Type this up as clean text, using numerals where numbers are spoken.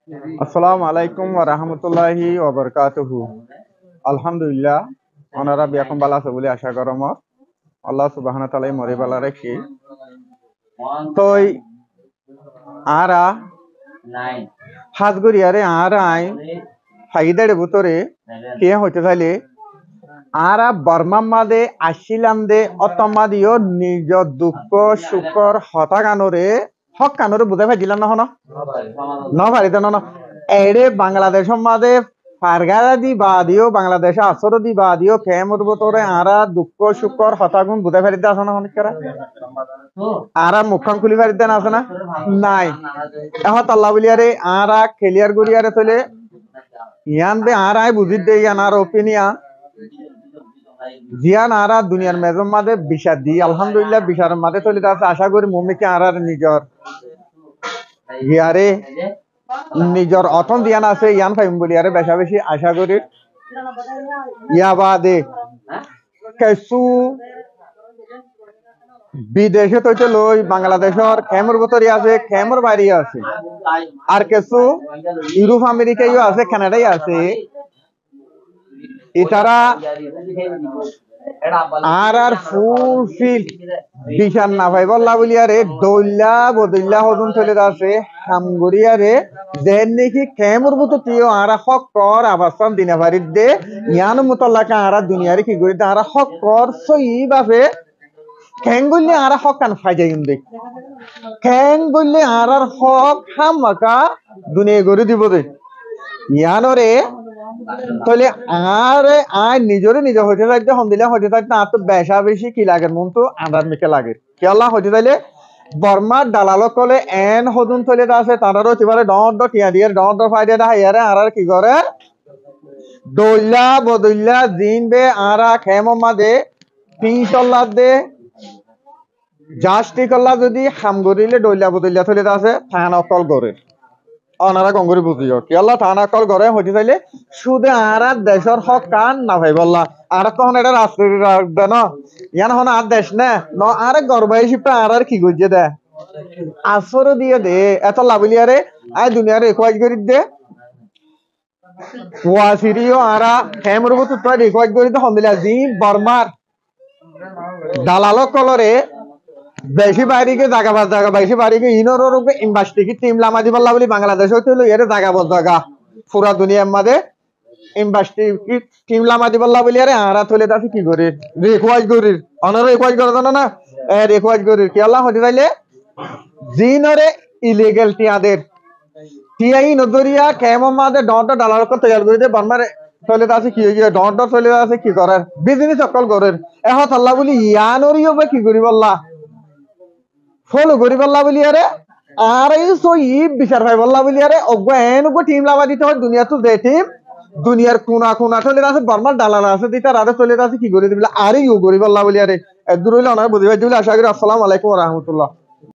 আসসালামু আলাইকুম ওয়া রাহমাতুল্লাহি ওয়া বারাকাতুহু। আলহামদুলিল্লাহ, ওনারা বিয়াকম বালা আছে বলে আশা করম আল্লাহ সুবহানাহু ওয়া তাআলা মরি বালা রেখি তই আরা হাজগরিয়ারে আরাই ফাইদারে ভিতরে কে হইতে চাইলে আরা বর্মা মাদে আসিলাম দে অতমাদিও নিজ দুঃখ সুখর হতাকানরে হক কানরে বুঝাই পাইছিলাম না হন ন পারিতে ন এড়ে বাংলাদেশ মাদে ফারগারা দি বাদিও বাংলাদেশে আসর দি বাদিও কেমর ভিতরে আরা দুঃখ সুখর হতাগুন বুঝাই পারিতে আছে না অনেকরা আরা মুখখান খুলি পারিতে না আছে না নাই এখন আল্লাহ বলিয়ারে আরা খেলিয়ার গড়িয়ারে চলে ইয়ান বে আরাই বুঝিত দে ইয়ান আর ওপিনিয়া জিয়ান আরা দুনিয়ার মেজর মাঝে বিষাদ দি আলহামদুলিল্লাহ বিষার মাঝে চলে আছে আশা করি মমিকে আরার নিজর ইয়ারে নিজর অথন দিয়ান আছে ইয়ান ফাইম বলি আরে বেশা বেশি আশা করি ইয়া বাদে কিছু বিদেশে তৈতে লই বাংলাদেশের খেমর ভিতরে আছে খেমর বাইরে আছে আর কিছু ইউরোপ আমেরিকায়ও আছে কানাডায় আছে এটারা আর ফুলফিল বিশান না ভাই বললা বলিয়ারে দৌল্লা বদল্লা হদুন চলে আছে হামগরিয়ারে যেন নাকি কেমর মতো তিও আরা হক কর আবাসান দিনা বাড়ির দে ইয়ান মুতাল্লাকা আরা দুনিয়ারে কি করি আরা হক কর সই বাপে খ্যাং বললে আরা হক কান ফাইজাই দে খ্যাং বললে আরার হক হামাকা দুনিয়া গড়ে দিব দে ইয়ানরে তাহলে আরে আয় নিজরে নিজে হইতে থাকতে হমদিল্লা হইতে থাকতে আর তো বেশা বেশি কি লাগে মন তো আন্দার মেকে লাগে কি আল্লাহ হইতে তাইলে বর্মার দালাল কলে এন হদুন চলে আছে তারারও এবারে ডর টিয়া দিয়ে ডর ফাইদে দা ইয়ারে আর কি করে দইল্লা বদইল্লা জিন বে আরা খেমো মাদে পিংসল্লা দে জাস্টি কল্লা যদি হামগরিলে দইল্লা বদইল্লা চলে আছে থান অকল করে অনারা গঙ্গরি বুঝিও কি আল্লাহ থানা কল করে হইতে চাইলে সুদে আর দেশের হক কান না ভাই বললা আর তখন এটা রাষ্ট্র রাখবে না ইয়ান হন আর দেশ না ন আর গর্বাই শিপটা আর কি গজে দে আসর দিয়ে দে এত লাভলিয়ারে আয় দুনিয়ারে রিকোয়াইজ করি দে ওয়াসিরিও আরা হেমর বুত তো রিকোয়াইজ করি দে হমদিলা জি বর্মার দালাল কলরে বেশি বাইরে জায়গা বাজ জায়গা বেশি বাইরে ইনোর রূপে ইনভেস্টিগেট টিম লামা দিবার বলি বাংলাদেশ হইতে হলো এর জায়গা বাজ জায়গা পুরা দুনিয়ার মাঝে ইনভেস্টিগেট টিম লামা দিবার বলি আরে আরা চলে দাসি কি করে রিকোয়েস্ট করি অনার রিকোয়েস্ট করে না না রিকোয়েস্ট করি কি আল্লাহ হতে চাইলে জিনরে ইলিগাল টিয়াদের টিআই নদরিয়া কেমন মাঝে ডট ডলার কত তৈরি করে দে বারমারে চলে দাসি কি হইয়া ডট চলে আছে কি করার বিজনেস সকল করেন এখন আল্লাহ বলি ইয়ানরিও কি করি বললা ফলো করি বললা বলি আরে আর এই সই বিচার ভাই বললা বলি আরে অজ্ঞান টিম লাভা দিতে হয় দুনিয়া তো যে টিম দুনিয়ার কোনা কোনা চলে আছে বর্মার ডালার আছে দিতে রাতে চলে আছে কি করে দিবলা আরে ইউ করি বললা বলি আরে দূর হইলে অনার বুঝি ভাই দিবলে আশা করি আসসালামু আলাইকুম ওয়া রাহমাতুল্লাহ।